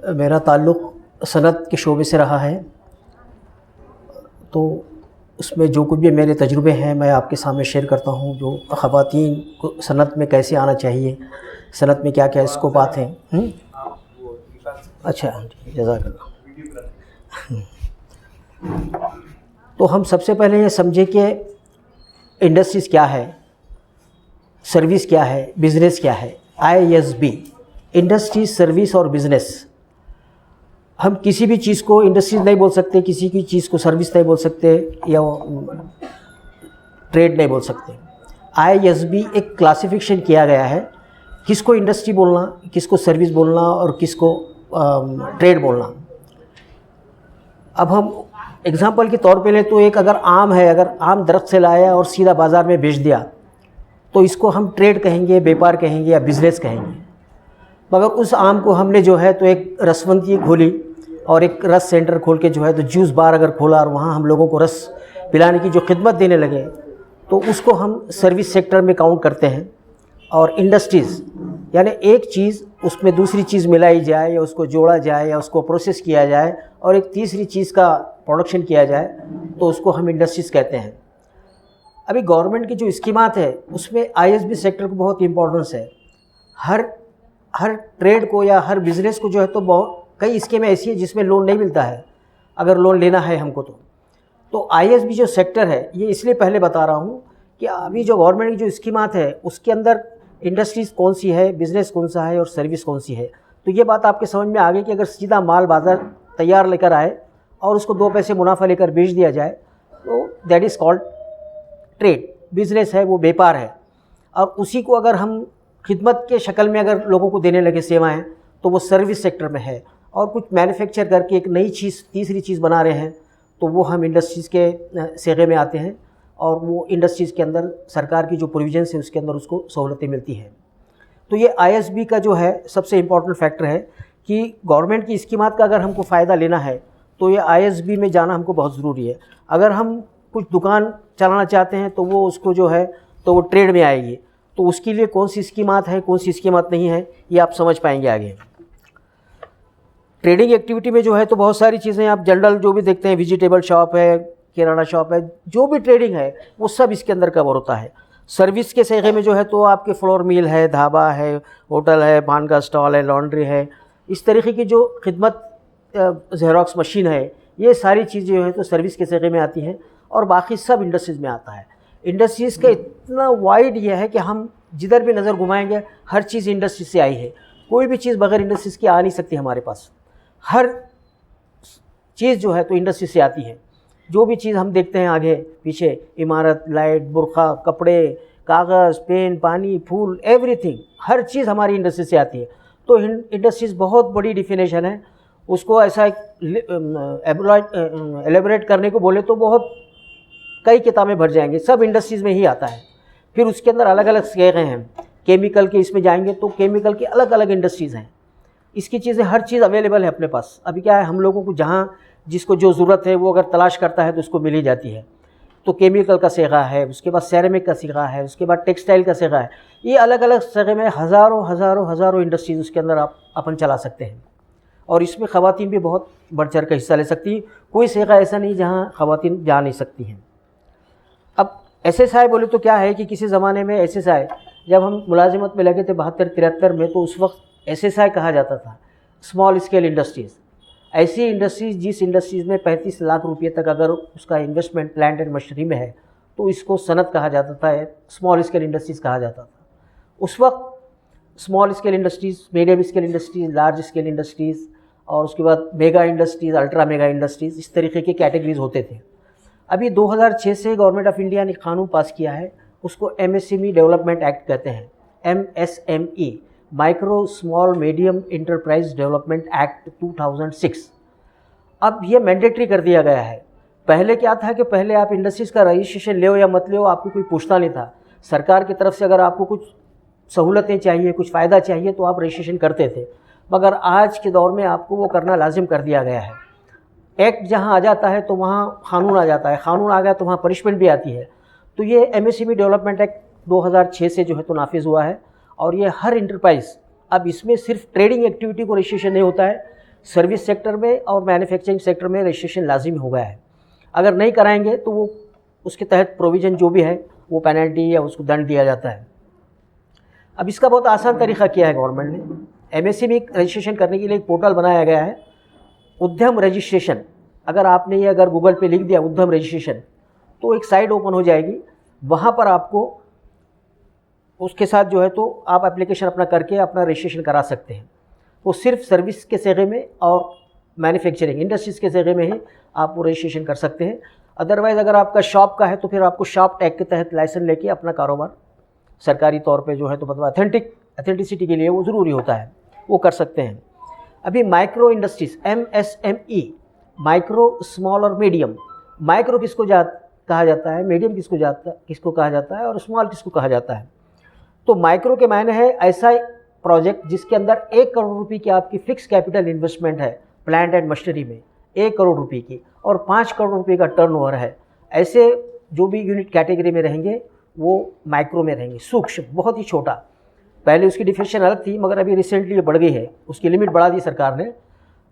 मेरा ताल्लुक़ सनत के शोबे से रहा है, तो उसमें जो कुछ भी मेरे तजुर्बे हैं मैं आपके सामने शेयर करता हूँ। जो ख़वातीन को सनत में कैसे आना चाहिए, सनत में क्या क्या स्कोपात हैं। अच्छा, जज़ाकल्लाह। तो हम सबसे पहले ये समझे कि इंडस्ट्रीज़ क्या है, सर्विस क्या है, बिज़नेस क्या है। ISB, इंडस्ट्री, सर्विस और बिज़नेस। हम किसी भी चीज़ को इंडस्ट्रीज नहीं बोल सकते, किसी की चीज़ को सर्विस नहीं बोल सकते, या ट्रेड नहीं बोल सकते। ISB एक क्लासिफिकेशन किया गया है, किसको इंडस्ट्री बोलना, किसको सर्विस बोलना और किसको ट्रेड बोलना। अब हम एग्ज़ाम्पल के तौर पे लें तो एक अगर आम है, अगर आम दरख्त से लाया और सीधा बाज़ार में बेच दिया तो इसको हम ट्रेड कहेंगे, व्यापार कहेंगे या बिज़नेस कहेंगे। मगर उस आम को हमने जो है तो एक रसवंती खोली और एक रस सेंटर खोल के जो है तो जूस बार अगर खोला और वहाँ हम लोगों को रस पिलाने की जो खिदमत देने लगे तो उसको हम सर्विस सेक्टर में काउंट करते हैं। और इंडस्ट्रीज़ यानी एक चीज़ उसमें दूसरी चीज़ मिलाई जाए या उसको जोड़ा जाए या उसको प्रोसेस किया जाए और एक तीसरी चीज़ का प्रोडक्शन किया जाए तो उसको हम इंडस्ट्रीज़ कहते हैं। अभी गवर्नमेंट की जो स्कीमात है उसमें ISB सेक्टर को बहुत इम्पोर्टेंस है। हर ट्रेड को या हर बिज़नेस को जो है तो बहुत कई स्कीमें ऐसी हैं जिसमें लोन नहीं मिलता है, अगर लोन लेना है हमको तो ISB जो सेक्टर है, ये इसलिए पहले बता रहा हूँ कि अभी जो गवर्नमेंट की जो स्कीमात है उसके अंदर इंडस्ट्रीज़ कौन सी है, बिज़नेस कौन सा है और सर्विस कौन सी है। तो ये बात आपके समझ में आ गई कि अगर सीधा माल बाज़ार तैयार लेकर आए और उसको 2 पैसे मुनाफा लेकर बेच दिया जाए तो that is called trade. Business है, वो व्यापार है। और उसी को अगर हम खिदमत के शक्ल में अगर लोगों को देने लगे सेवाएं तो वो सर्विस सेक्टर में है। और कुछ मैन्युफैक्चर करके एक नई चीज़, तीसरी चीज़ बना रहे हैं तो वो हम इंडस्ट्रीज़ के सेगे में आते हैं और वो इंडस्ट्रीज़ के अंदर सरकार की जो प्रोविजंस है उसके अंदर उसको सहूलतें मिलती हैं। तो ये ISB का जो है सबसे इम्पोर्टेंट फैक्टर है कि गवर्नमेंट की स्कीमात का अगर हमको फ़ायदा लेना है तो ये ISB में जाना हमको बहुत ज़रूरी है। अगर हम कुछ दुकान चलाना चाहते हैं तो वो उसको जो है तो वो ट्रेड में आएगी, तो उसके लिए कौन सी स्कीमात है, कौन सी स्कीमात नहीं है, ये आप समझ पाएंगे आगे। ट्रेडिंग एक्टिविटी में जो है तो बहुत सारी चीज़ें आप जनरल जो भी देखते हैं, वेजिटेबल शॉप है, किराना शॉप है, जो भी ट्रेडिंग है वो सब इसके अंदर कवर होता है। सर्विस के सेगे में जो है तो आपके फ्लोर मिल है, ढाबा है, होटल है, पान का स्टॉल है, लॉन्ड्री है, इस तरीके की जो खिदमत, ज़ेरोक्स मशीन है, ये सारी चीज़ें जो है तो सर्विस के सेगे में आती हैं और बाकी सब इंडस्ट्रीज़ में आता है। इंडस्ट्रीज़ का इतना वाइड ये है कि हम जिधर भी नज़र घुमाएंगे हर चीज़ इंडस्ट्री से आई है। कोई भी चीज़ बगैर इंडस्ट्रीज़ की आ नहीं सकती हमारे पास। हर चीज़ जो है तो इंडस्ट्री से आती है। जो भी चीज़ हम देखते हैं आगे पीछे, इमारत, लाइट, बुरखा, कपड़े, कागज़, पेन, पानी, फूल, एवरीथिंग, हर चीज़ हमारी इंडस्ट्री से आती है। तो इंडस्ट्रीज़ बहुत बड़ी डिफिनेशन है, उसको ऐसा एलेबोरेट करने को बोले तो बहुत कई किताबें भर जाएंगे। सब इंडस्ट्रीज़ में ही आता है। फिर उसके अंदर अलग अलग सेगे हैं। केमिकल के इसमें जाएंगे तो केमिकल की अलग अलग इंडस्ट्रीज़ हैं। इसकी चीज़ें, हर चीज़ अवेलेबल है अपने पास। अभी क्या है, हम लोगों को जहाँ जिसको जो ज़रूरत है वो अगर तलाश करता है तो उसको मिल ही जाती है। तो केमिकल का सेगा है, उसके बाद सेरेमिक का सेगा है, उसके बाद टेक्सटाइल का सेगा है। ये अलग अलग सेगे में हज़ारों इंडस्ट्रीज़ उसके अंदर आप अपन चला सकते हैं। और इसमें ख़वातीन भी बहुत बढ़ चढ़ कर हिस्सा ले सकती हैं। कोई सेगा ऐसा नहीं जहाँ ख़वातीन जा नहीं सकती हैं। अब SSI बोले तो क्या है कि किसी ज़माने में SSI, जब हम मुलाजिमत में लगे थे 72-73 में, तो उस वक्त SSI कहा जाता था, स्मॉल स्केल इंडस्ट्रीज़। ऐसी इंडस्ट्रीज़ जिस इंडस्ट्रीज़ में 35 लाख रुपये तक अगर उसका इन्वेस्टमेंट प्लांट एंड मशीनरी में है तो इसको सनत कहा जाता था, स्मॉल स्केल इंडस्ट्रीज़ कहा जाता था। उस वक्त small scale industries, medium scale industries, large scale industries और उसके बाद mega industries, ultra mega industries, इस तरीके के कैटेगरीज होते थे। अभी 2006 से गवर्नमेंट ऑफ इंडिया ने कानून पास किया है, उसको MSME डेवलपमेंट एक्ट कहते हैं, MSME, micro small medium enterprise development act 2006। अब ये मैंडेटरी कर दिया गया है। पहले क्या था कि पहले आप इंडस्ट्रीज़ का रजिस्ट्रेशन ले या मत ले, आपको कोई पूछता नहीं था। सरकार की तरफ से अगर आपको कुछ सहूलतें चाहिए, कुछ फ़ायदा चाहिए तो आप रजिस्ट्रेशन करते थे। मगर आज के दौर में आपको वो करना लाजिम कर दिया गया है। एक्ट जहाँ आ जाता है तो वहाँ कानून आ जाता है, कानून आ गया तो वहाँ पनिशमेंट भी आती है। तो ये MSME डेवलपमेंट एक्ट 2006 से जो है तो नाफिज हुआ है। और ये हर इंटरप्राइज़, अब इसमें सिर्फ ट्रेडिंग एक्टिविटी को रजिस्ट्रेशन नहीं होता है, सर्विस सेक्टर में और मैन्युफैक्चरिंग सेक्टर में रजिस्ट्रेशन लाजिमी हो गया है। अगर नहीं कराएंगे तो वो उसके तहत प्रोविज़न जो भी है वो पेनल्टी या उसको दंड दिया जाता है। अब इसका बहुत आसान तरीका किया है गवर्नमेंट ने। एमएसएमई रजिस्ट्रेशन करने के लिए एक पोर्टल बनाया गया है, उद्यम रजिस्ट्रेशन। अगर आपने ये अगर गूगल पे लिख दिया उद्यम रजिस्ट्रेशन तो एक साइट ओपन हो जाएगी, वहाँ पर आपको उसके साथ जो है तो आप एप्लीकेशन अपना करके अपना रजिस्ट्रेशन करा सकते हैं। वो सिर्फ सर्विस के सेगे में और मैन्युफैक्चरिंग इंडस्ट्रीज़ के सेगे में ही आप वो रजिस्ट्रेशन कर सकते हैं। अदरवाइज़ अगर आपका शॉप का है तो फिर आपको शॉप टैग के तहत लाइसेंस लेके अपना कारोबार सरकारी तौर पे जो है तो मतलब अथेंटिसिटी के लिए वो ज़रूरी होता है, वो कर सकते हैं। अभी micro industries MSME, micro, small और मीडियम। माइक्रो किसको कहा जाता है, मीडियम किसको कहा जाता है और स्मॉल किसको कहा जाता है। तो माइक्रो के मायने है ऐसा प्रोजेक्ट जिसके अंदर 1 करोड़ रुपए की आपकी फिक्स कैपिटल इन्वेस्टमेंट है प्लांट एंड मशीनरी में, 1 करोड़ रुपए की, और 5 करोड़ रुपए का टर्नओवर है। ऐसे जो भी यूनिट कैटेगरी में रहेंगे वो माइक्रो में रहेंगे, सूक्ष्म, बहुत ही छोटा। पहले उसकी डिफिनेशन अलग थी मगर अभी रिसेंटली ये बढ़ गई है, उसकी लिमिट बढ़ा दी सरकार ने।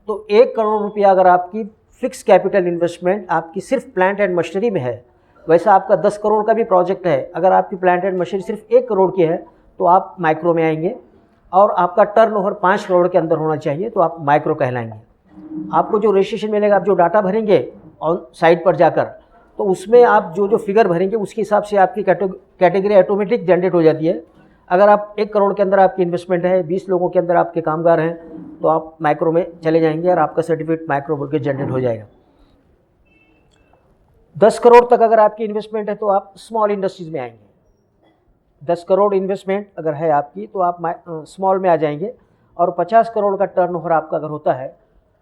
तो 1 करोड़ रुपया अगर आपकी फिक्स कैपिटल इन्वेस्टमेंट आपकी सिर्फ प्लांट एंड मशीनरी में है, वैसा आपका 10 करोड़ का भी प्रोजेक्ट है, अगर आपकी प्लांट एंड मशीनरी सिर्फ 1 करोड़ की है तो आप माइक्रो में आएंगे, और आपका टर्नओवर 5 करोड़ के अंदर होना चाहिए तो आप माइक्रो कहलाएंगे। आपको जो रजिस्ट्रेशन मिलेगा, आप जो डाटा भरेंगे ऑन साइट पर जाकर, तो उसमें आप जो फिगर भरेंगे उसके हिसाब से आपकी कैटेगरी ऑटोमेटिक जनरेट हो जाती है। अगर आप 1 करोड़ के अंदर आपकी इन्वेस्टमेंट है, 20 लोगों के अंदर आपके कामगार हैं, तो आप माइक्रो में चले जाएंगे और आपका सर्टिफिकेट माइक्रो बोल के जनरेट हो जाएगा। 10 करोड़ तक अगर आपकी इन्वेस्टमेंट है तो आप स्मॉल इंडस्ट्रीज़ में आएंगे। 10 करोड़ इन्वेस्टमेंट अगर है आपकी तो आप स्मॉल में आ जाएंगे। और 50 करोड़ का टर्नओवर आपका अगर होता है,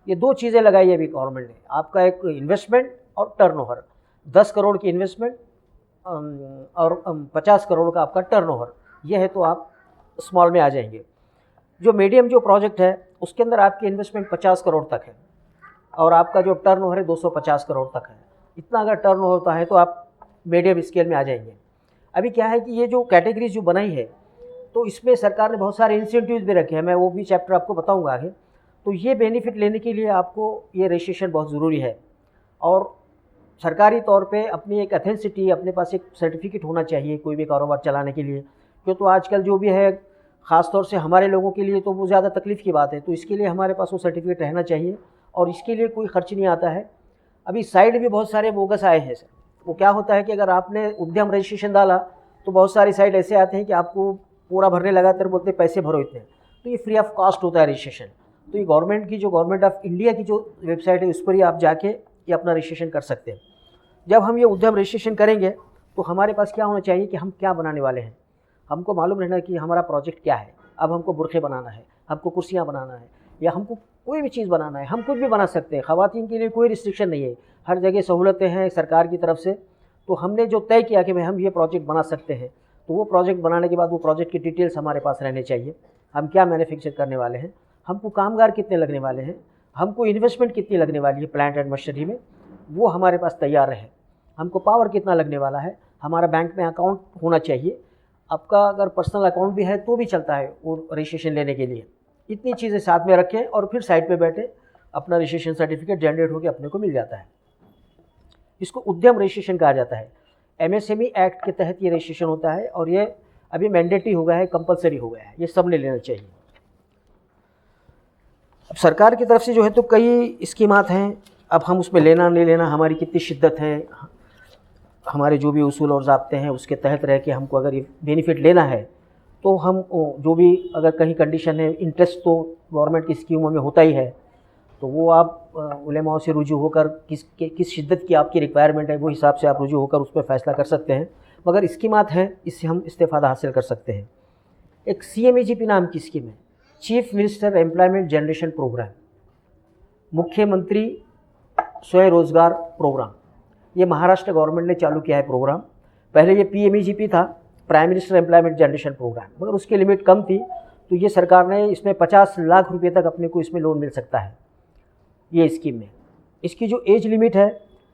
ये 2 चीज़ें लगाई है अभी गवर्नमेंट ने, आपका एक इन्वेस्टमेंट और टर्नओवर। 10 करोड़ की इन्वेस्टमेंट और 50 करोड़ का आपका टर्नओवर, यह है तो आप स्मॉल में आ जाएंगे। जो मीडियम जो प्रोजेक्ट है उसके अंदर आपकी इन्वेस्टमेंट 50 करोड़ तक है और आपका जो टर्नओवर है 250 करोड़ तक है। इतना अगर टर्नओवर होता है तो आप मीडियम स्केल में आ जाएंगे। अभी क्या है कि ये जो कैटेगरीज जो बनाई है तो इसमें सरकार ने बहुत सारे इंसेंटिव्स भी रखे हैं, मैं वो भी चैप्टर आपको बताऊंगा आगे। तो ये बेनिफिट लेने के लिए आपको ये रजिस्ट्रेशन बहुत ज़रूरी है, और सरकारी तौर पे अपनी एक अथेंटिसिटी, अपने पास एक सर्टिफिकेट होना चाहिए कोई भी कारोबार चलाने के लिए। क्यों तो आजकल जो भी है ख़ास तौर से हमारे लोगों के लिए तो वो ज़्यादा तकलीफ़ की बात है, तो इसके लिए हमारे पास वो सर्टिफिकेट रहना चाहिए और इसके लिए कोई खर्च नहीं आता है। अभी साइड भी बहुत सारे बोगस आए हैं सर। वो क्या होता है कि अगर आपने उद्यम रजिस्ट्रेशन डाला तो बहुत सारी साइट ऐसे आते हैं कि आपको पूरा भरने लगातार बोलते हैं पैसे भरो इतने, तो ये फ्री ऑफ कॉस्ट होता है रजिस्ट्रेशन। तो ये गवर्नमेंट ऑफ इंडिया की जो वेबसाइट है उस पर ही आप जाके ये अपना रजिस्ट्रेशन कर सकते हैं। जब हम ये उद्यम रजिस्ट्रेशन करेंगे तो हमारे पास क्या होना चाहिए कि हम क्या बनाने वाले हैं, हमको मालूम रहना कि हमारा प्रोजेक्ट क्या है। अब हमको बुरखे बनाना है, हमको कुर्सियाँ बनाना है, या हमको कोई भी चीज़ बनाना है, हम कुछ भी बना सकते हैं। ख़वातीन के लिए कोई रिस्ट्रिक्शन नहीं है, हर जगह सहूलतें हैं सरकार की तरफ से। तो हमने जो तय किया कि भाई हम ये प्रोजेक्ट बना सकते हैं, तो वो प्रोजेक्ट बनाने के बाद वो प्रोजेक्ट की डिटेल्स हमारे पास रहने चाहिए। हम क्या मैन्युफैक्चर करने वाले हैं, हमको कामगार कितने लगने वाले हैं, हमको इन्वेस्टमेंट कितनी लगने वाली है प्लांट एंड मशीनरी में, वो हमारे पास तैयार रहे। हमको पावर कितना लगने वाला है, हमारा बैंक में अकाउंट होना चाहिए। आपका अगर पर्सनल अकाउंट भी है तो भी चलता है वो रजिस्ट्रेशन लेने के लिए। इतनी चीज़ें साथ में रखें और फिर साइट पे बैठे अपना रजिस्ट्रेशन सर्टिफिकेट जनरेट होकर अपने को मिल जाता है। इसको उद्यम रजिस्ट्रेशन कहा जाता है। MSME एक्ट के तहत ये रजिस्ट्रेशन होता है और ये अभी मैंडेटरी हो गया है, कंपलसरी हो गया है, ये सब ने लेना चाहिए। अब सरकार की तरफ से जो है तो कई स्कीमात हैं, अब हम उसमें लेना नहीं लेना हमारी कितनी शिद्दत है, हमारे जो भी उसूल और ज़ाब्ते हैं उसके तहत रह के हमको अगर ये बेनिफिट लेना है तो हम जो भी अगर कहीं कंडीशन है, इंटरेस्ट तो गवर्नमेंट की स्कीमों में होता ही है, तो वो आप उलेमाओं से रुजू होकर किस शिद्दत की आपकी रिक्वायरमेंट है वो हिसाब से आप रुजू होकर उस पर फैसला कर सकते हैं। मगर स्कीमात हैं, इससे हम इस्तेफ़ादा हासिल कर सकते हैं। एक CMEGP नाम की स्कीम है, chief minister employment generation programme, मुख्यमंत्री स्वयं रोज़गार प्रोग्राम। ये महाराष्ट्र गवर्नमेंट ने चालू किया है प्रोग्राम। पहले ये PMEGP था, prime minister employment generation programme, मगर उसकी लिमिट कम थी, तो ये सरकार ने इसमें 50 लाख रुपये तक अपने को इसमें लोन मिल सकता है ये स्कीम में। इसकी जो एज लिमिट है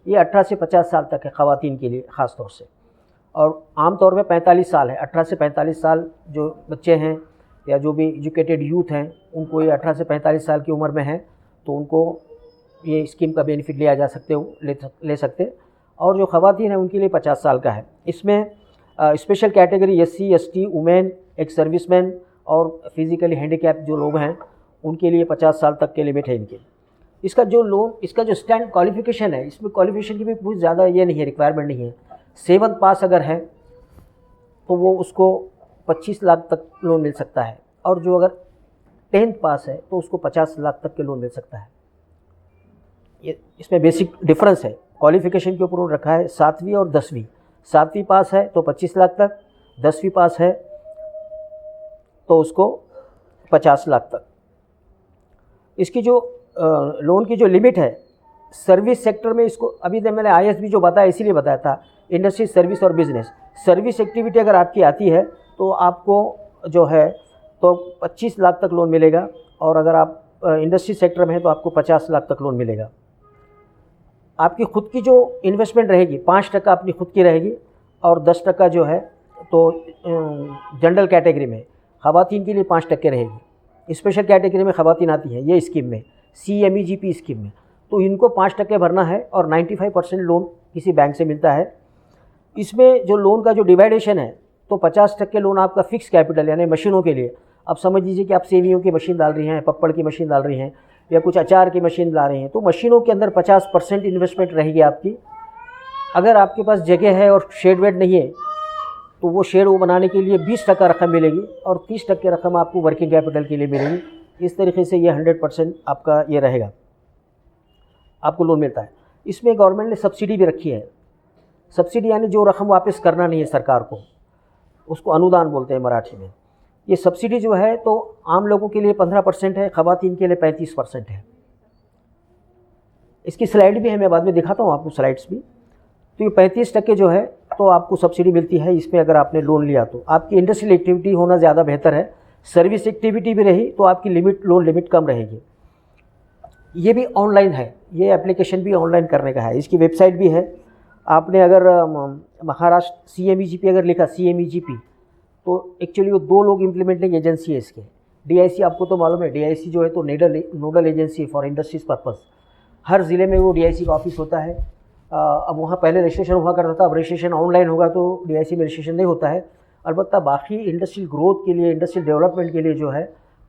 ये 18 से 50 साल तक है ख़वातीन के लिए ख़ास तौर से, और आम तौर पे 45 साल है। 18 से 45 साल जो बच्चे हैं या जो भी एजुकेटेड यूथ हैं उनको ये 18 से 45 साल की उम्र में है, तो तो उनको ये स्कीम का बेनिफिट लिया जा सकते हो ले सकते। और जो ख़वातीन हैं उनके लिए 50 साल का है। इसमें special category SC ST women, एक सर्विसमैन और फिज़िकली हैंडीकैप जो लोग हैं उनके लिए 50 साल तक के लिमिट है इनकी। इसका जो लोन, इसका जो स्टैंड क्वालिफ़िकेशन है, इसमें क्वालिफ़िकेशन की भी कुछ ज़्यादा ये नहीं है, रिक्वायरमेंट नहीं है। 7th पास अगर है तो वो उसको 25 लाख तक लोन मिल सकता है, और जो अगर 10th पास है तो उसको 50 लाख तक के लोन मिल सकता है। ये इसमें बेसिक डिफरेंस है। क्वालिफ़िकेशन के ऊपर रखा है 7वीं और 10वीं। 7वीं पास है तो 25 लाख तक, 10वीं पास है तो उसको 50 लाख तक। इसकी जो लोन की जो लिमिट है सर्विस सेक्टर में, इसको अभी तक मैंने ISB जो बताया इसीलिए बताया था, इंडस्ट्री, सर्विस और बिजनेस। सर्विस एक्टिविटी अगर आपकी आती है तो आपको जो है तो 25 लाख तक लोन मिलेगा, और अगर आप इंडस्ट्री सेक्टर में है तो आपको 50 लाख तक लोन मिलेगा। आपकी खुद की जो इन्वेस्टमेंट रहेगी 5% अपनी खुद की रहेगी, और 10% जो है तो जनरल कैटेगरी में ख़वातीन के लिए 5% रहेगी। स्पेशल कैटेगरी में ख़वातीन आती हैं ये स्कीम में, CMEGP स्कीम में, तो इनको 5% भरना है और 95% लोन किसी बैंक से मिलता है। इसमें जो लोन का जो डिवाइडेशन है तो 50% लोन आपका फिक्स कैपिटल यानी मशीनों के लिए। अब समझ लीजिए कि आप सेवियों की मशीन डाल रही हैं, पप्पड़ की मशीन डाल रही हैं, या कुछ अचार की मशीन ला रही हैं, तो मशीनों के अंदर 50% इन्वेस्टमेंट रहेगी आपकी। अगर आपके पास जगह है और शेड वेड नहीं है तो वो शेड वो बनाने के लिए 20% रकम मिलेगी, और 30% रकम आपको वर्किंग कैपिटल के लिए मिलेगी। इस तरीके से ये 100% आपका ये रहेगा, आपको लोन मिलता है। इसमें गवर्नमेंट ने सब्सिडी भी रखी है। सब्सिडी यानी जो रकम वापस करना नहीं है सरकार को, उसको अनुदान बोलते हैं मराठी में। ये सब्सिडी जो है तो आम लोगों के लिए 15% है, ख़वातीन के लिए 35% है। इसकी स्लाइड भी है, मैं बाद में दिखाता हूँ आपको स्लाइड्स भी। तो ये 35% जो है तो आपको सब्सिडी मिलती है इसमें, अगर आपने लोन लिया तो। आपकी इंडस्ट्रियल एक्टिविटी होना ज़्यादा बेहतर है। सर्विस एक्टिविटी भी रही तो आपकी लोन लिमिट कम रहेगी। ये भी ऑनलाइन है, ये एप्लीकेशन भी ऑनलाइन करने का है। इसकी वेबसाइट भी है। आपने अगर महाराष्ट्र CMEGP अगर लिखा CMEGP, तो एक्चुअली वो 2 लोग इम्प्लीमेंटिंग एजेंसी है इसके। DIC आपको तो मालूम है, DIC जो है तो nodal agency for industries purpose. हर ज़िले में वो DIC का ऑफिस होता है। अब वहाँ पहले रजिस्ट्रेशन हुआ करता था, अब रजिस्ट्रेशन ऑनलाइन होगा तो DIC में रजिस्ट्रेशन नहीं होता है। अलबत्ता बाकी इंडस्ट्रियल ग्रोथ के लिए, इंडस्ट्रियल डेवलपमेंट के लिए जो है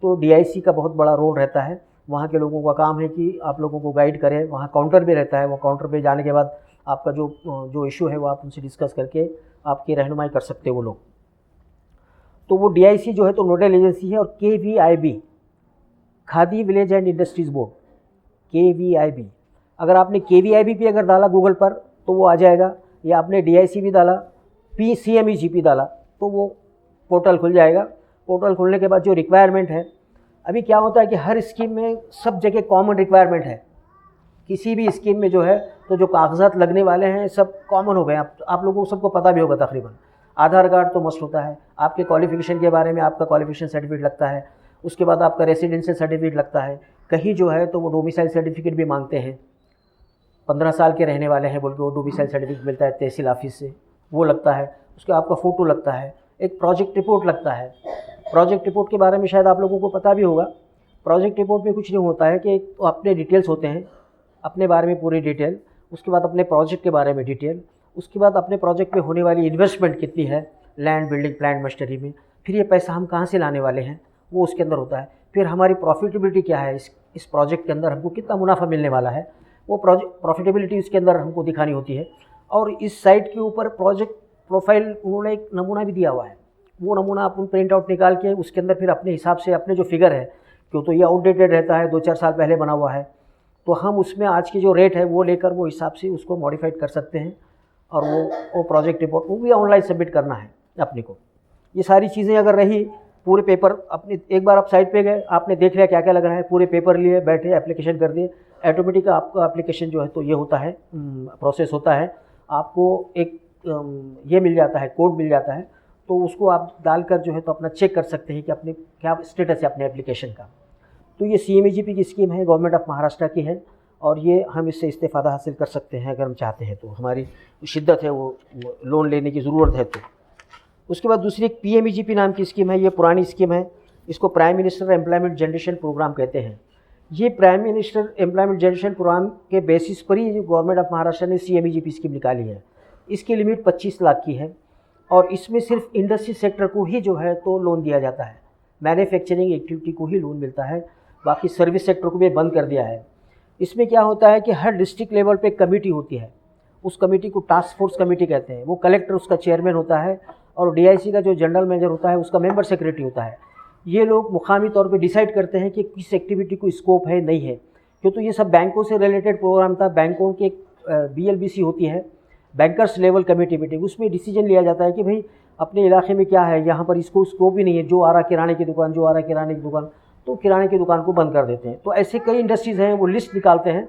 तो DIC का बहुत बड़ा रोल रहता है। वहाँ के लोगों का काम है कि आप लोगों को गाइड करें। वहाँ काउंटर भी रहता है, वो काउंटर पे जाने के बाद आपका जो इशू है वो आप उनसे डिस्कस करके आपकी रहनुमाई कर सकते हो वो लोग। तो वो DIC जो है तो नोडल एजेंसी है। और KVIB, khadi village and industries board, KVIB। अगर आपने KVIB भी अगर डाला गूगल पर तो वो आ जाएगा, या आपने DIC भी डाला, CMEGP डाला तो वो पोर्टल खुल जाएगा। पोर्टल खुलने के बाद जो रिक्वायरमेंट है, अभी क्या होता है कि हर स्कीम में सब जगह कॉमन रिक्वायरमेंट है। किसी भी स्कीम में जो है तो जो कागजात लगने वाले हैं सब कॉमन हो गए। आप लोगों को सबको पता भी होगा तकरीबन। आधार कार्ड तो मस्ट होता है, आपके क्वालिफ़िकेशन के बारे में आपका क्वालिफ़िकेशन सर्टिफिकेट लगता है, उसके बाद आपका रेसिडेंशियल सर्टिफिकेट लगता है। कहीं जो है तो वो डोमिसाइल सर्टिफिकेट भी मांगते हैं। 15 साल के रहने वाले हैं बोल के वो डोमिसाइल सर्टिफिकेट मिलता है तहसील ऑफिस से, वो लगता है। उसके आपका फ़ोटो लगता है, एक प्रोजेक्ट रिपोर्ट लगता है। प्रोजेक्ट रिपोर्ट के बारे में शायद आप लोगों को पता भी होगा। प्रोजेक्ट रिपोर्ट में कुछ नहीं होता है कि तो अपने डिटेल्स होते हैं, अपने बारे में पूरी डिटेल, उसके बाद अपने प्रोजेक्ट के बारे में डिटेल, उसके बाद अपने प्रोजेक्ट में होने वाली इन्वेस्टमेंट कितनी है लैंड, बिल्डिंग, प्लांट, मशीनरी में, फिर ये पैसा हम कहाँ से लाने वाले हैं वो उसके अंदर होता है। फिर हमारी प्रॉफिटेबिलिटी क्या है, इस प्रोजेक्ट के अंदर हमको कितना मुनाफा मिलने वाला है, वो प्रॉफिटेबिलिटी उसके अंदर हमको दिखानी होती है। और इस साइट के ऊपर प्रोजेक्ट प्रोफाइल उन्होंने एक नमूना भी दिया हुआ है। वो नमूना आप प्रिंट आउट निकाल के उसके अंदर फिर अपने हिसाब से अपने जो फिगर है, क्यों तो ये आउटडेटेड रहता है, 2-4 साल पहले बना हुआ है, तो हम उसमें आज की जो रेट है वो लेकर वो हिसाब से उसको मॉडिफाइड कर सकते हैं। और वो प्रोजेक्ट रिपोर्ट वो भी ऑनलाइन सबमिट करना है अपने को। ये सारी चीज़ें अगर रही, पूरे पेपर अपने एक बार आप साइट पे गए, आपने देख लिया क्या क्या लग रहा है, पूरे पेपर लिए बैठे एप्लीकेशन कर दिए, ऑटोमेटिक आपका एप्लीकेशन जो है तो ये होता है, प्रोसेस होता है। आपको एक ये मिल जाता है, कोड मिल जाता है, तो उसको आप डालकर जो है तो अपना चेक कर सकते हैं कि अपने क्या स्टेटस है अपने एप्लीकेशन का। तो ये CMEGP की स्कीम है, गवर्नमेंट ऑफ महाराष्ट्र की है, और ये हम इससे इस्तेफ़ादा हासिल कर सकते हैं अगर हम चाहते हैं तो। हमारी शिद्दत है वो लोन लेने की ज़रूरत है तो। उसके बाद दूसरी एक PMEGP नाम की स्कीम है। ये पुरानी स्कीम है, इसको prime minister employment generation programme कहते हैं। ये prime minister employment generation programme के बेसिस पर ही गवर्नमेंट ऑफ महाराष्ट्र ने CMEGP स्कीम निकाली है। इसकी लिमिट 25 लाख की है और इसमें सिर्फ इंडस्ट्री सेक्टर को ही जो है तो लोन दिया जाता है, मैन्युफैक्चरिंग एक्टिविटी को ही लोन मिलता है, बाकी सर्विस सेक्टर को भी बंद कर दिया है। इसमें क्या होता है कि हर डिस्ट्रिक्ट लेवल पे कमेटी होती है, उस कमेटी को टास्क फोर्स कमेटी कहते हैं। वो कलेक्टर उसका चेयरमैन होता है और DIC का जो जनरल मैनेजर होता है उसका मेंबर सेक्रेटरी होता है। ये लोग मुकामी तौर पे डिसाइड करते हैं कि किस एक्टिविटी को स्कोप है नहीं है, क्यों तो ये सब बैंकों से रिलेटेड प्रोग्राम था। बैंकों की एक BLBC होती है, बैंकर्स लेवल कमेटी मीटिंग, उसमें डिसीजन लिया जाता है कि भाई अपने इलाके में क्या है, यहाँ पर इसको स्कोप ही नहीं है, जो आ रहा किराने की दुकान, जो आ रहा किराने की दुकान, तो किराने की दुकान को बंद कर देते हैं। तो ऐसे कई इंडस्ट्रीज़ हैं, वो लिस्ट निकालते हैं,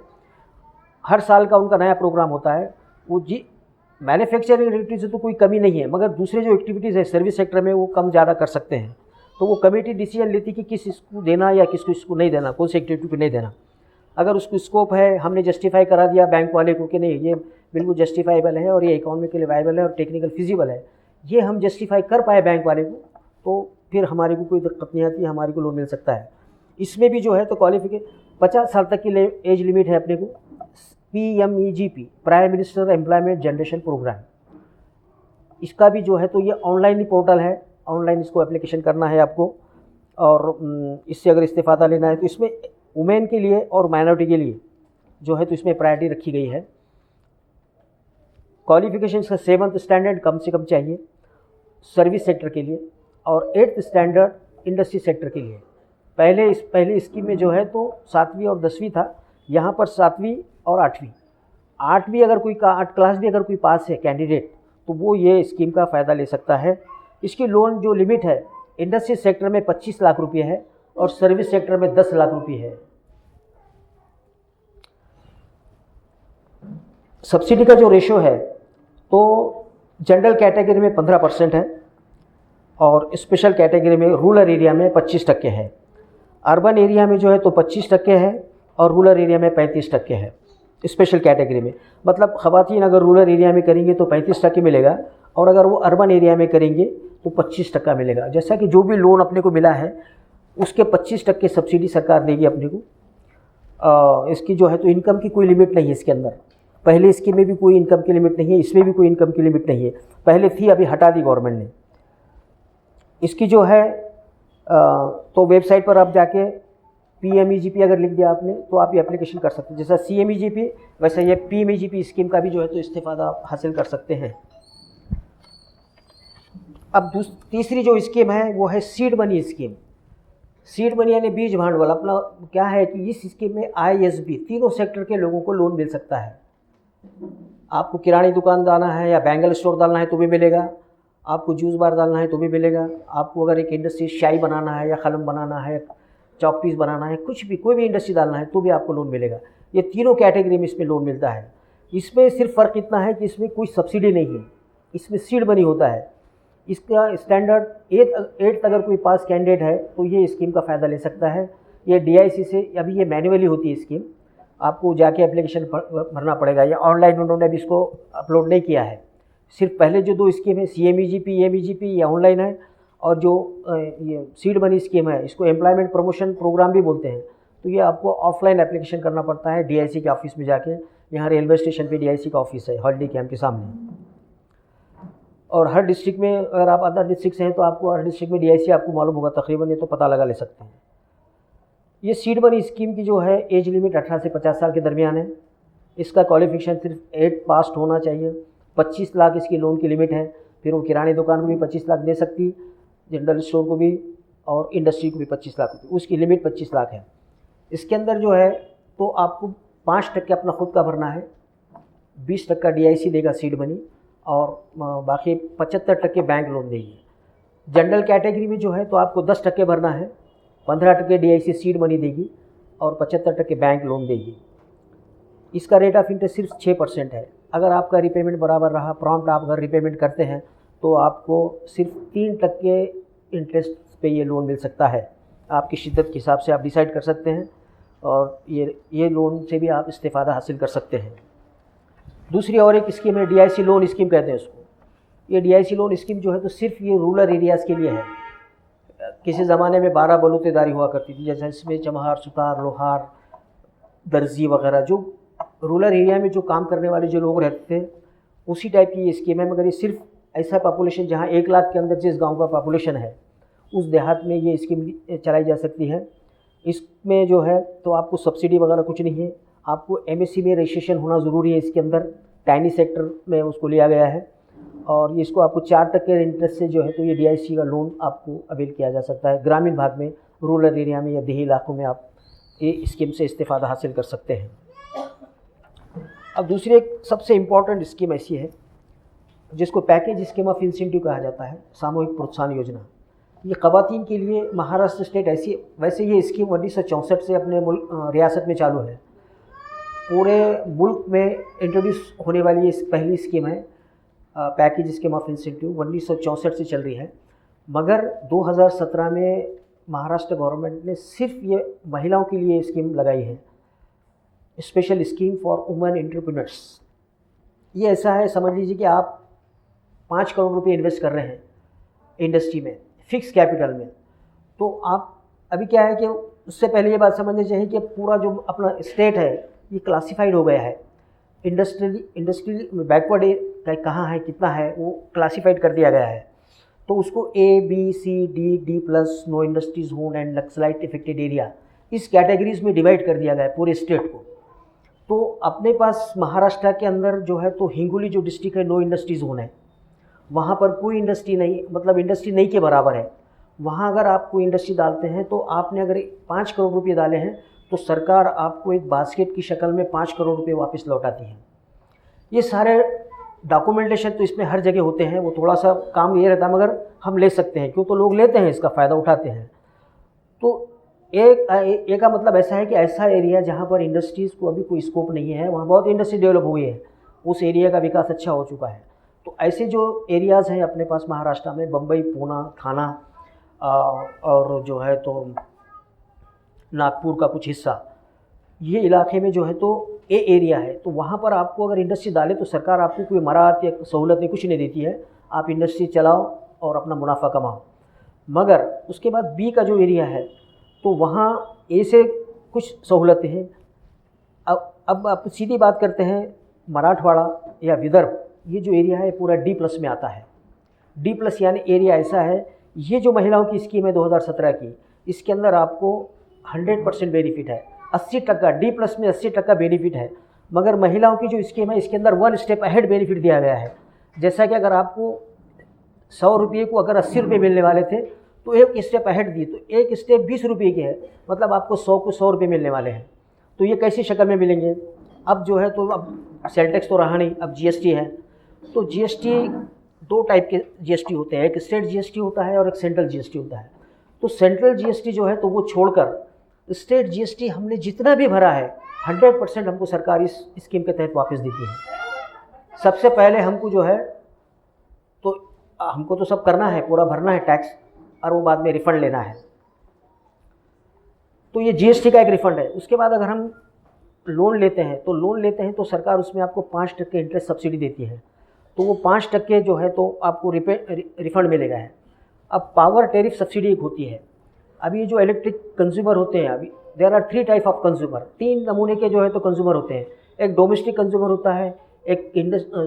हर साल का उनका नया प्रोग्राम होता है। वो जी मैन्युफैक्चरिंग एक्टिविटी से तो कोई कमी नहीं है, मगर दूसरे जो एक्टिविटीज़ है सर्विस सेक्टर में वो कम ज़्यादा कर सकते हैं। तो वो कमेटी डिसीजन लेती कि किस इसको देना या किसको इसको नहीं देना, कौन सी एक्टिविटी को नहीं देना। अगर उसको स्कोप है, हमने जस्टिफाई करा दिया बैंक वाले को कि नहीं ये बिल्कुल जस्टिफाइबल है और ये इकोनॉमिकली वायबल है और टेक्निकल फिजिबल है, ये हम जस्टिफाई कर पाए बैंक वाले को, तो फिर हमारे को कोई दिक्कत नहीं आती, हमारे को लोन मिल सकता है। इसमें भी जो है तो क्वालिफिकेशन 50 साल तक की एज लिमिट है अपने को। PMEGP prime minister employment generation programme, इसका भी जो है तो ये ऑनलाइन ही पोर्टल है, ऑनलाइन इसको एप्लीकेशन करना है आपको और इससे अगर इस्तेफ़ादा लेना है तो इसमें वुमेन के लिए और माइनॉरिटी के लिए जो है तो इसमें प्रायोरिटी रखी गई है। क्वालिफिकेशन का 7th स्टैंडर्ड कम से कम चाहिए सर्विस सेक्टर के लिए और 8th स्टैंडर्ड इंडस्ट्री सेक्टर के लिए। पहले स्कीम में जो है तो 7वीं और 10वीं था, यहाँ पर 7वीं और 8वीं अगर कोई 8 क्लास भी अगर कोई पास है कैंडिडेट तो वो ये स्कीम का फ़ायदा ले सकता है। इसकी लोन जो लिमिट है इंडस्ट्री सेक्टर में 25 लाख रुपये है और सर्विस सेक्टर में 10 लाख रुपये है। सब्सिडी का जो रेशो है तो जनरल कैटेगरी में 15% है और स्पेशल कैटेगरी में रूरल एरिया में 25% है। अर्बन एरिया में जो है तो 25% है और रूरल एरिया में 35% है स्पेशल कैटेगरी में। मतलब ख़वातीन अगर रूरल एरिया में करेंगे तो 35% मिलेगा और अगर वो अर्बन एरिया में करेंगे तो 25% मिलेगा। जैसा कि जो भी लोन अपने को मिला है उसके 25% सब्सिडी सरकार देगी अपने को। इसकी जो है तो इनकम की कोई लिमिट नहीं है इसके अंदर। पहले स्कीम में भी कोई इनकम की लिमिट नहीं है, इसमें भी कोई इनकम की लिमिट नहीं है। पहले थी, अभी हटा दी गवर्नमेंट ने। इसकी जो है तो वेबसाइट पर आप जाके PMEGP अगर लिख दिया आपने तो आप ये एप्लीकेशन कर सकते हैं। जैसा CMEGP वैसे ये PMEGP स्कीम का भी जो है तो इस्तेफ़ादा हासिल कर सकते हैं। अब तीसरी जो स्कीम है वो है seed money scheme. Seed money यानी बीज भांडवल। अपना क्या है कि इस स्कीम में ISB तीनों सेक्टर के लोगों को लोन मिल सकता है। आपको किरानी दुकान डालना है या बैंगल स्टोर डालना है तो भी मिलेगा, आपको जूस बार डालना है तो भी मिलेगा, आपको अगर एक इंडस्ट्री शाई बनाना है या कलम बनाना है, चॉक पीस बनाना है, कुछ भी कोई भी इंडस्ट्री डालना है तो भी आपको लोन मिलेगा। ये तीनों कैटेगरी में इसमें लोन मिलता है। इसमें सिर्फ फ़र्क इतना है कि इसमें कोई सब्सिडी नहीं है, इसमें सीड मनी होता है। इसका स्टैंडर्ड 8th अगर कोई पास कैंडिडेट है तो ये स्कीम का फ़ायदा ले सकता है। ये DIC से, अभी ये मैन्युअली होती है स्कीम, आपको जाके एप्लीकेशन भरना पड़ेगा या ऑनलाइन उन्होंने अभी इसको अपलोड नहीं किया है। सिर्फ पहले जो 2 स्कीम है CMEGP MEGP ये ऑनलाइन है और जो ये सीड मनी स्कीम है इसको एम्प्लॉयमेंट प्रमोशन प्रोग्राम भी बोलते हैं। तो ये आपको ऑफलाइन एप्लीकेशन करना पड़ता है DIC के ऑफिस में जाके। यहाँ रेलवे स्टेशन पे DIC का ऑफिस है हॉलिडे कैंप के सामने। और हर डिस्ट्रिक्ट में अगर आप अदर डिस्ट्रिक्ट से हैं तो आपको हर डिस्ट्रिक्ट में DIC आपको मालूम होगा तकरीबन, ये तो पता लगा ले सकते हैं। ये सीड मनी स्कीम की जो है एज लिमिट 18 से 50 साल के दरमियान है। इसका क्वालिफिकेशन सिर्फ 8 पास होना चाहिए। 25 लाख इसकी लोन की लिमिट है। फिर वो किरानी दुकान को भी 25 लाख दे सकती, जनरल स्टोर को भी और इंडस्ट्री को भी 25 लाख रुपये, उसकी लिमिट 25 लाख है। इसके अंदर जो है तो आपको 5% अपना खुद का भरना है, 20% DIC देगा सीड मनी और बाकी 75% बैंक लोन देगी। जनरल कैटेगरी में जो है तो आपको 10% भरना है, 15% DIC सीड मनी देगी और 75% बैंक लोन देगी। इसका रेट ऑफ इंटरेस्ट सिर्फ 6% है। अगर आपका रिपेमेंट बराबर रहा, प्रॉम्प्ट आप अगर रिपेमेंट करते हैं तो आपको सिर्फ 3% इंटरेस्ट पे ये लोन मिल सकता है। आपकी शिद्दत के हिसाब से आप डिसाइड कर सकते हैं और ये लोन से भी आप इस्तेफ़ादा हासिल कर सकते हैं। दूसरी और एक स्कीम है DIC लोन स्कीम कहते हैं उसको। ये DIC लोन स्कीम जो है तो सिर्फ ये रूरल एरियाज़ के लिए है। किसी ज़माने में 12 बलूतेदारी हुआ करती थी, जैसे इसमें चमहार, सुतार, लोहार, दर्जी वगैरह, जो रूरल एरिया में जो काम करने वाले जो लोग रहते थे उसी टाइप की ये स्कीम है। मगर ये सिर्फ ऐसा पॉपुलेशन जहाँ 1 लाख के अंदर जिस गांव का पॉपुलेशन है उस देहात में ये स्कीम चलाई जा सकती है। इसमें जो है तो आपको सब्सिडी वगैरह कुछ नहीं है, आपको एमएससी में रजिस्ट्रेशन होना ज़रूरी है। इसके अंदर टाइनी सेक्टर में उसको लिया गया है और इसको आपको 4% इंटरेस्ट से जो है तो ये DIC का लोन आपको अवेल किया जा सकता है। ग्रामीण भाग में, रूरल एरिया में या देही इलाकों में आप ये स्कीम से इस्तेफ़ादा हासिल कर सकते हैं। अब दूसरी एक सबसे इम्पॉर्टेंट स्कीम ऐसी है जिसको पैकेज स्कीम ऑफ इंसेंटिव कहा जाता है, सामूहिक प्रोत्साहन योजना। ये ख़वातीन के लिए महाराष्ट्र स्टेट ऐसी, वैसे ये स्कीम 1964 से अपने रियासत में चालू है। पूरे मुल्क में इंट्रोड्यूस होने वाली ये पहली स्कीम है। पैकेज स्कीम ऑफ इंसेंटिव 1964 से चल रही है, मगर 2017 में महाराष्ट्र गवर्नमेंट ने सिर्फ ये महिलाओं के लिए स्कीम लगाई है, special scheme for women entrepreneurs. ये ऐसा है, समझ लीजिए कि आप 5 करोड़ रुपए इन्वेस्ट कर रहे हैं इंडस्ट्री में, फिक्स कैपिटल में, तो आप अभी क्या है कि उससे पहले ये बात समझनी चाहिए कि पूरा जो अपना स्टेट है ये क्लासिफाइड हो गया है। इंडस्ट्री बैकवर्ड कहाँ है, कितना है, वो क्लासिफाइड कर दिया गया है। तो उसको A, B, C, D+, no industries zone and Naxalite affected area, इस कैटेगरीज में डिवाइड कर दिया गया है पूरे स्टेट को। तो अपने पास महाराष्ट्र के अंदर जो है तो हिंगोली जो डिस्ट्रिक्ट है, नो इंडस्ट्री जोन है, वहाँ पर कोई इंडस्ट्री नहीं, मतलब इंडस्ट्री नहीं के बराबर है। वहाँ अगर आप कोई इंडस्ट्री डालते हैं तो आपने अगर 5 करोड़ रुपये डाले हैं तो सरकार आपको एक बास्केट की शक्ल में 5 करोड़ रुपये वापस लौटाती है। ये सारे डॉक्यूमेंटेशन तो इसमें हर जगह होते हैं, वो थोड़ा सा काम ये रहता है, मगर हम ले सकते हैं क्यों, तो लोग लेते हैं, इसका फ़ायदा उठाते हैं। तो एक का मतलब ऐसा है कि ऐसा एरिया जहाँ पर इंडस्ट्रीज़ को अभी कोई स्कोप नहीं है, वहाँ बहुत इंडस्ट्री डेवलप हुई है, उस एरिया का विकास अच्छा हो चुका है। तो ऐसे जो एरियाज़ हैं अपने पास महाराष्ट्र में, बम्बई, पूना, थाना और जो है तो नागपुर का कुछ हिस्सा, ये इलाके में जो है तो ये एरिया है। तो वहाँ पर आपको अगर इंडस्ट्री डाले तो सरकार आपको कोई मराहत या सहूलतें कुछ नहीं देती है, आप इंडस्ट्री चलाओ और अपना मुनाफा कमाओ। मगर उसके बाद B का जो एरिया है तो वहाँ A से कुछ सहूलतें हैं। अब आप सीधी बात करते हैं, मराठवाड़ा या विदर्भ, ये जो एरिया है पूरा D+ में आता है। D+ यानी एरिया ऐसा है, ये जो महिलाओं की स्कीम है 2017 की, इसके अंदर आपको 100% बेनिफिट है, 80%, D+ में 80% बेनिफिट है। मगर महिलाओं की जो स्कीम है इसके अंदर 1 स्टेप अहेड बेनिफिट दिया गया है। जैसा कि अगर आपको 100 रुपये को अगर 80 रुपये मिलने वाले थे तो एक स्टेप अहेड दिए, तो एक स्टेप 20 रुपये की है, मतलब आपको 100 को 100 रुपये मिलने वाले हैं। तो ये कैसी शक्ल में मिलेंगे? अब जो है तो अब सेल टैक्स तो रहा नहीं, अब GST है। तो GST 2 टाइप के GST होते हैं, एक स्टेट GST होता है और एक सेंट्रल GST होता है। तो सेंट्रल GST जो है तो वो छोड़कर स्टेट GST हमने जितना भी भरा है 100% हमको सरकार इस स्कीम के तहत वापस देती है। सबसे पहले हमको जो है तो हमको तो सब करना है, पूरा भरना है टैक्स, और वो बाद में रिफ़ंड लेना है। तो ये GST का एक रिफ़ंड है। उसके बाद अगर हम लोन लेते हैं तो सरकार उसमें आपको 5% इंटरेस्ट सब्सिडी देती है, तो वो 5% जो है तो आपको रिफ़ंड मिलेगा है। अब पावर टेरिफ सब्सिडी एक होती है। अभी ये जो इलेक्ट्रिक कंज्यूमर होते हैं, अभी there are 3 type of consumer, 3 नमूने के जो है तो कंज्यूमर होते हैं। एक डोमेस्टिक कंज्यूमर होता है, एक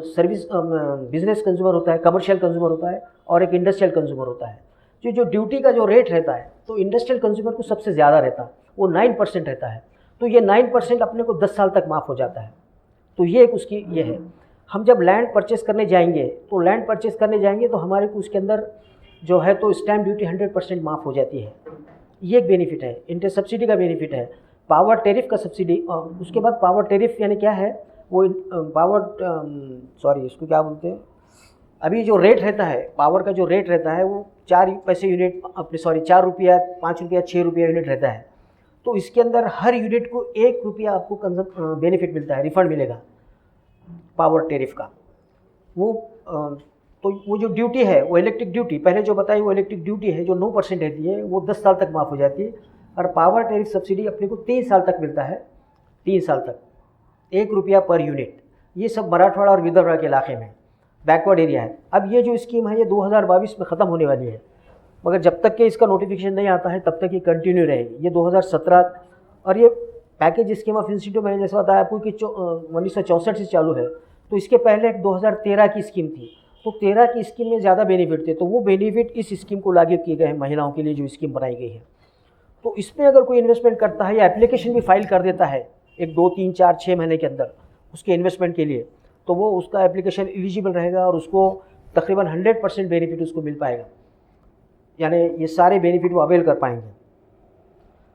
सर्विस बिजनेस कंज्यूमर होता है, कमर्शियल कंज्यूमर होता है, और एक इंडस्ट्रियल कंज्यूमर होता है। जो ड्यूटी का जो रेट रहता है तो इंडस्ट्रियल कंज्यूमर को सबसे ज़्यादा रहता है, वो 9% रहता है। तो ये 9% अपने को 10 साल तक माफ़ हो जाता है। तो ये एक उसकी ये है। हम जब लैंड परचेस करने जाएंगे तो हमारे को उसके अंदर जो है तो स्टैम्प ड्यूटी 100% माफ़ हो जाती है। ये एक बेनिफिट है, इंटरेस्ट सब्सिडी का बेनिफिट है। पावर टेरिफ का सब्सिडी, उसके बाद पावर टेरिफ यानी क्या है, वो इसको क्या बोलते हैं, अभी जो रेट रहता है पावर का, जो रेट रहता है वो 4 पैसे यूनिट, 4 रुपया, 5 रुपया, 6 रुपया यूनिट रहता है। तो इसके अंदर हर यूनिट को 1 रुपया आपको बेनिफिट मिलता है, रिफंड मिलेगा पावर टेरिफ का। तो वो जो ड्यूटी है वो इलेक्ट्रिक ड्यूटी, पहले जो बताई वो इलेक्ट्रिक ड्यूटी है जो 9% रहती है, वो 10 साल तक माफ़ हो जाती है। और पावर टेरिफ सब्सिडी अपने को 3 साल तक मिलता है, 3 साल तक 1 रुपया पर यूनिट। ये सब मराठवाड़ा और विदर्भ के इलाके में बैकवर्ड एरिया है। अब ये जो स्कीम है ये 2022 में ख़त्म होने वाली है, मगर जब तक कि इसका नोटिफिकेशन नहीं आता है तब तक ये कंटिन्यू रहेगी। ये 2017 और ये पैकेज स्कीम ऑफ इंस्टीट्यूट मैंने जैसे बताया आपको कि 1964 से चालू है, तो इसके पहले एक 2013 की स्कीम थी। तो 13 की स्कीम में ज़्यादा बेनिफिट थे, तो वो बेनिफिट इस स्कीम को लागू किए गए हैं महिलाओं के लिए जो स्कीम बनाई गई है। तो इसमें अगर कोई इन्वेस्टमेंट करता है या एप्लीकेशन भी फाइल कर देता है एक 2, 3, 4, 6 महीने के अंदर उसके इन्वेस्टमेंट के लिए, तो वो उसका एप्लीकेशन एलिजिबल रहेगा और उसको तकरीबन 100% बेनिफिट उसको मिल पाएगा, यानी ये सारे बेनिफिट वो अवेल कर पाएंगे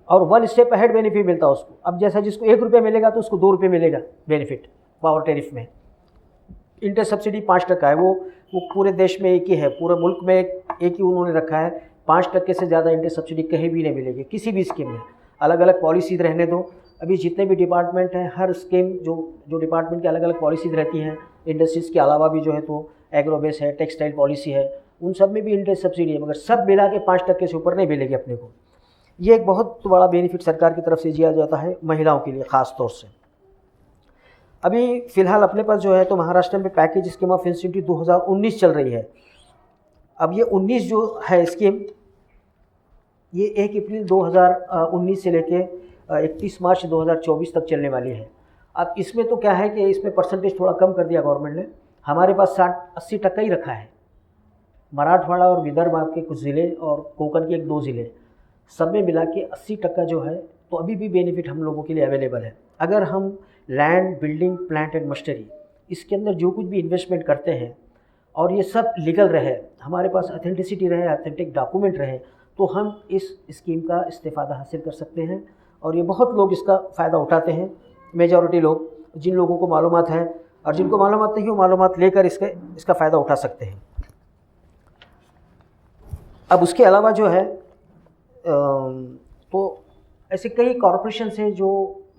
और 1 स्टेप अहेड बेनिफिट मिलता है उसको। अब जैसा जिसको 1 रुपया मिलेगा तो उसको 2 रुपये मिलेगा बेनिफिट पावर टेरिफ में। इंटरेस्ट सब्सिडी 5% है, वो पूरे देश में एक ही है, पूरे मुल्क में एक ही उन्होंने रखा है। 5% से ज़्यादा इंटरेस्ट सब्सिडी कहीं भी नहीं मिलेगी किसी भी स्कीम में। अलग अलग पॉलिसीज रहने दो, अभी जितने भी डिपार्टमेंट हैं हर स्कीम जो डिपार्टमेंट की अलग अलग पॉलिसीज रहती हैं, इंडस्ट्रीज़ के अलावा भी जो है तो एग्रोबेस है, टेक्सटाइल पॉलिसी है, उन सब में भी इंटरेस्ट सब्सिडी है, मगर सब मिला के 5% से ऊपर नहीं मिलेगी अपने को। ये एक बहुत बड़ा बेनिफिट सरकार की तरफ से दिया जाता है महिलाओं के लिए ख़ास तौर से। अभी फ़िलहाल अपने पास जो है तो महाराष्ट्र में पैकेज स्कीम ऑफ इंस्टीट्यूट 2019 चल रही है। अब ये 19 जो है स्कीम, ये 1 अप्रैल 2019 से लेके 31 मार्च 2024 तक चलने वाली है। अब इसमें तो क्या है कि इसमें परसेंटेज थोड़ा कम कर दिया गवर्नमेंट ने, हमारे पास 60-80% ही रखा है। मराठवाड़ा और विदर्भ के कुछ ज़िले और कोंकण के 1-2 ज़िले, सब में मिला के 80% जो है तो अभी भी बेनिफिट हम लोगों के लिए अवेलेबल है। अगर हम land, building, plant and machinery इसके अंदर जो कुछ भी इन्वेस्टमेंट करते हैं और ये सब लीगल रहे, हमारे पास ऑथेंटिसिटी रहे, ऑथेंटिक डॉक्यूमेंट रहे, तो हम इस स्कीम का इस्तेफ़ादा हासिल कर सकते हैं। और ये बहुत लोग इसका फ़ायदा उठाते हैं, मेजॉरिटी लोग, जिन लोगों को मालूमात है और जिनको मालूमात नहीं, वो मालूमात लेकर इसका फ़ायदा उठा सकते हैं। अब उसके अलावा जो है तो ऐसे कई कॉरपोरेशन हैं जो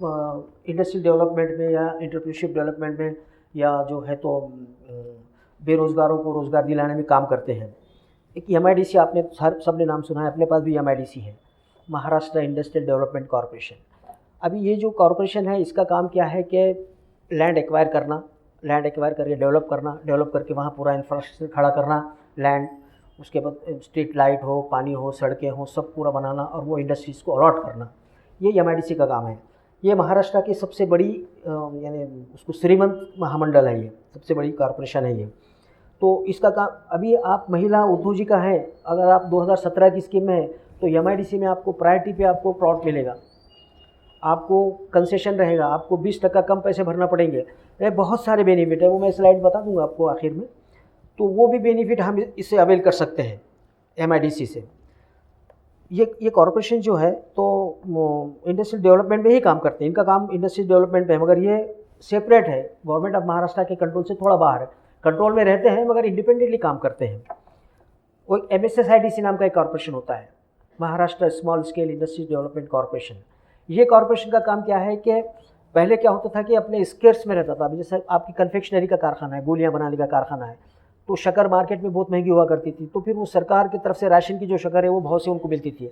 इंडस्ट्रियल डेवलपमेंट में या एंटरप्रेन्योरशिप डेवलपमेंट में या जो है तो बेरोज़गारों को रोज़गार दिलाने में काम करते हैं। एक MIDC आपने सबने नाम सुना है, अपने पास भी MIDC है, महाराष्ट्र इंडस्ट्रियल डेवलपमेंट कॉरपोरेशन। अभी ये जो कॉरपोरेशन है इसका काम क्या है कि लैंड एक्वायर करना, लैंड एक्वायर करके डेवलप करना, डेवलप करके वहाँ पूरा इंफ्रास्ट्रक्चर खड़ा करना, लैंड, उसके बाद स्ट्रीट लाइट हो, पानी हो, सड़कें हो, सब पूरा बनाना और वो इंडस्ट्रीज़ को अलॉट करना, ये MIDC का काम है। ये महाराष्ट्र की सबसे बड़ी यानी उसको श्रीमंत महामंडल है, ये सबसे बड़ी कॉरपोरेशन है ये। तो इसका काम, अभी आप महिला उद्योजिका है, अगर आप 2017 की स्कीम में है तो MIDC में आपको प्रायोरिटी पे आपको प्लॉट मिलेगा, आपको कंसेशन रहेगा, आपको 20% कम पैसे भरना पड़ेंगे। ये बहुत सारे बेनिफिट है, वो मैं स्लाइड बता दूंगा आपको आखिर में। तो वो भी बेनिफिट हम इससे अवेल कर सकते हैं MIDC से। ये कॉरपोरेशन जो है तो इंडस्ट्रियल डेवलपमेंट में ही काम करते हैं, इनका काम इंडस्ट्रियल डेवलपमेंट में है, मगर ये सेपरेट है, गवर्नमेंट ऑफ महाराष्ट्र के कंट्रोल से थोड़ा बाहर है, कंट्रोल में रहते हैं मगर इंडिपेंडेंटली काम करते हैं। वो MSSIDC नाम का एक कॉरपोरेशन होता है, Maharashtra small scale industries development corporation. ये कॉरपोरेशन का काम क्या है कि पहले क्या होता था कि अपने स्केर्स में रहता था। अभी जैसे आपकी कन्फेक्शनरी का कारखाना है, गोलियां बनाने का कारखाना है, तो शक्कर मार्केट में बहुत महंगी हुआ करती थी, तो फिर वो सरकार की तरफ से राशन की जो शक्कर है वो भाव से उनको मिलती थी।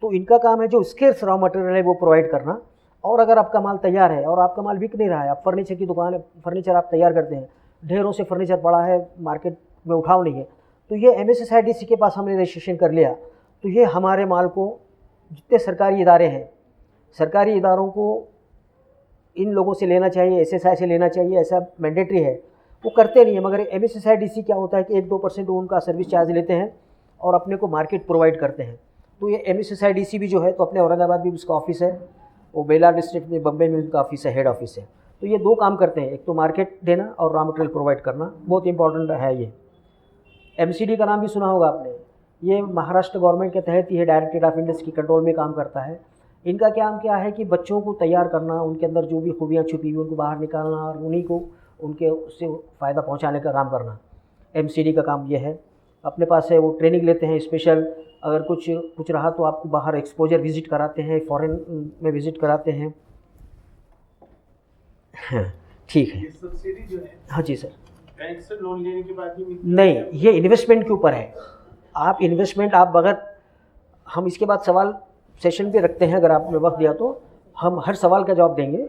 तो इनका काम है जो स्केर्स रॉ मटेरियल है वो प्रोवाइड करना। और अगर आपका माल तैयार है और आपका माल बिक नहीं रहा है, आप फर्नीचर की दुकान है, फर्नीचर आप तैयार करते हैं, ढेरों से फर्नीचर पड़ा है, मार्केट में उठाव नहीं है, तो ये MSSIDC के पास हमने रजिस्ट्रेशन कर लिया, तो ये हमारे माल को, जितने सरकारी इदारे हैं, सरकारी इदारों को इन लोगों से लेना चाहिए, SSI से लेना चाहिए, ऐसा मैंडेटरी है, वो करते नहीं है। मगर MSSIDC क्या होता है कि 1-2% उनका सर्विस चार्ज लेते हैं और अपने को मार्केट प्रोवाइड करते हैं। तो ये MSSIDC भी जो है तो अपने औरंगाबाद में भी उसका ऑफिस है, वो बेलार डिस्ट्रिक्ट में, बम्बई में उनका ऑफिस है, हेड ऑफिस है। तो ये 2 काम करते हैं, एक तो मार्केट देना और रॉ मटेरियल प्रोवाइड करना, बहुत इंपॉर्टेंट है ये। MCD का नाम भी सुना होगा आपने, ये महाराष्ट्र गवर्नमेंट के तहत ही है, डायरेक्टरेट ऑफ इंडस्ट्री कंट्रोल में काम करता है। इनका काम क्या है कि बच्चों को तैयार करना, उनके अंदर जो भी खूबियाँ छुपी हुई उनको बाहर निकालना और उन्हीं को उनके उससे फ़ायदा पहुंचाने का काम करना। MCD का काम ये है। अपने पास है, वो ट्रेनिंग लेते हैं स्पेशल, अगर कुछ रहा तो आपको बाहर एक्सपोजर विज़िट कराते हैं, फॉरेन में विज़िट कराते हैं। हाँ ठीक है। ये सब्सिडी जो है, हाँ जी सर। बैंक से लोन लेने के बाद ही मिलती नहीं, ये इन्वेस्टमेंट के ऊपर है। आप इन्वेस्टमेंट, आप अगर, हम इसके बाद सवाल सेशन पे रखते हैं, अगर आपने वक्त दिया तो हम हर सवाल का जवाब देंगे।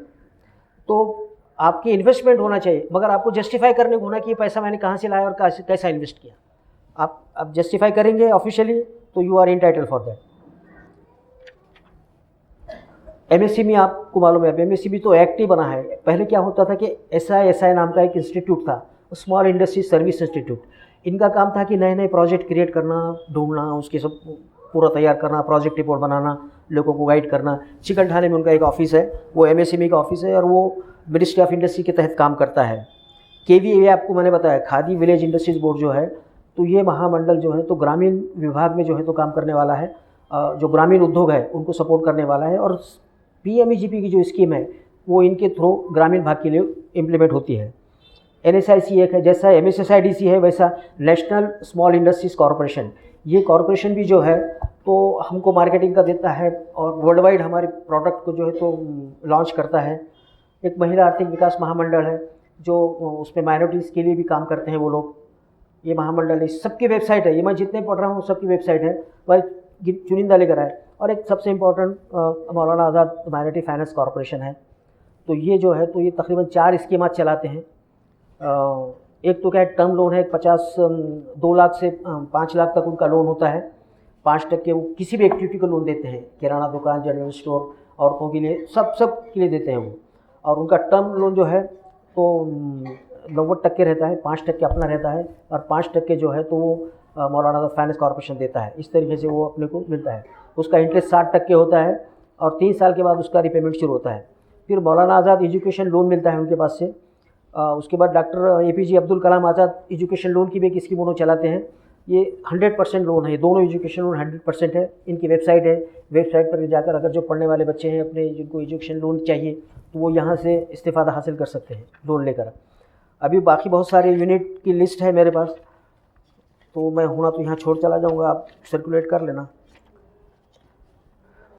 तो आपकी इन्वेस्टमेंट होना चाहिए, मगर आपको जस्टिफाई करने को होना कि ये पैसा मैंने कहाँ से लाया और कैसा इन्वेस्ट किया। आप जस्टिफाई करेंगे ऑफिशियली तो you are entitle for that. MSME आपको मालूम है, एमएसएमई तो एक्ट ही बना है। पहले क्या होता था कि एसआई नाम का एक इंस्टीट्यूट था, स्मॉल इंडस्ट्री सर्विस इंस्टीट्यूट। इनका काम था कि नए नए प्रोजेक्ट क्रिएट करना, ढूंढना, उसके सब पूरा तैयार करना, प्रोजेक्ट रिपोर्ट बनाना, लोगों को गाइड करना। चिकन ठाणे में उनका एक ऑफिस है, वो एमएसएमई का ऑफिस है और वो मिनिस्ट्री ऑफ इंडस्ट्री के तहत काम करता है। केवीए आपको मैंने बताया, खादी विलेज इंडस्ट्रीज बोर्ड जो है, तो ये महामंडल जो है तो ग्रामीण विभाग में जो है तो काम करने वाला है, जो ग्रामीण उद्योग है उनको सपोर्ट करने वाला है। और पीएमईजीपी की जो स्कीम है वो इनके थ्रू ग्रामीण भाग के लिए इम्प्लीमेंट होती है। एनएसआईसी एक है, जैसा एमएसएसआईडीसी है वैसा नेशनल स्मॉल इंडस्ट्रीज कॉरपोरेशन। ये कॉरपोरेशन भी जो है तो हमको मार्केटिंग का देता है और वर्ल्ड वाइड हमारे प्रोडक्ट को जो है तो लॉन्च करता है। एक महिला आर्थिक विकास महामंडल है जो उसमें माइनॉरिटीज़ के लिए भी काम करते हैं वो लोग। ये महामंडल है, सबकी वेबसाइट है, ये मैं जितने पढ़ रहा हूँ सबकी वेबसाइट है, पर चुनिंदा लेकर आए। और एक सबसे इम्पोर्टेंट मौलाना आज़ाद माइनॉरिटी फाइनेंस कॉरपोरेशन है। तो ये जो है तो ये तकरीबन 4 स्कीमात चलाते हैं। एक तो क्या है, टर्म लोन है, 2 लाख से 5 लाख तक उनका लोन होता है। 5% वो किसी भी एक्टिविटी को लोन देते हैं, किराना दुकान, जनरल स्टोर, औरतों के लिए, सब के लिए देते हैं वो। और उनका टर्म लोन जो है तो 90% रहता है, 5% अपना रहता है और 5% जो है तो वो मौलाना आज़ाद फाइनेंस कॉरपोरेशन देता है। इस तरीके से वो अपने को मिलता है। उसका इंटरेस्ट 60% होता है और 3 साल के बाद उसका रिपेमेंट शुरू होता है। फिर मौलाना आज़ाद एजुकेशन लोन मिलता है उनके पास से। उसके बाद doctor APJ Abdul Kalam Azad education loan की भी एक स्कीम उन्होंने चलाते हैं। ये 100% लोन है, दोनों एजुकेशन लोन 100% है। इनकी वेबसाइट है, वेबसाइट पर जाकर अगर जो पढ़ने वाले बच्चे हैं अपने जिनको एजुकेशन लोन चाहिए तो वो यहाँ से इस्तेफ़ादा हासिल कर सकते हैं लोन लेकर। अभी बाकी बहुत सारे यूनिट की लिस्ट है मेरे पास, तो मैं होना तो यहाँ छोड़ चला जाऊँगा, आप सर्कुलेट कर लेना।